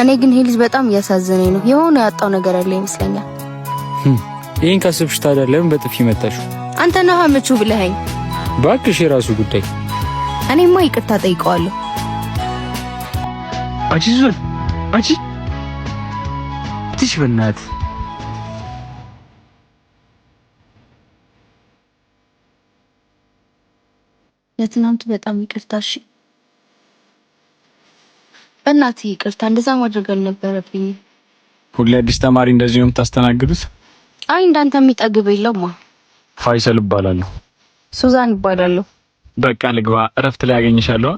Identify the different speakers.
Speaker 1: እኔ ግን ይሄ ልጅ በጣም እያሳዘነኝ ነው። የሆነ ያጣው ነገር አለ ይመስለኛል።
Speaker 2: ይሄን ካሰብሽ ታዲያ ለምን በጥፊ መታሽ?
Speaker 1: አንተ ነህ ምቹ ብለኸኝ።
Speaker 2: እባክሽ የራሱ ጉዳይ።
Speaker 1: እኔማ ይቅርታ ጠይቀዋለሁ።
Speaker 2: አንቺ ትሽ በእናት
Speaker 1: ለትናንቱ በጣም ይቅርታ። እሺ በእናትህ ይቅርታ። እንደዛ ማድረግ አልነበረብኝም።
Speaker 2: ሁሌ አዲስ ተማሪ እንደዚህ ነው የምታስተናግዱት?
Speaker 1: አይ እንዳንተ የሚጠግብ የለውማ።
Speaker 2: ፋይሰል እባላለሁ።
Speaker 1: ሱዛን እባላለሁ።
Speaker 2: በቃ ልግባ። እረፍት ላይ አገኝሻለሁ።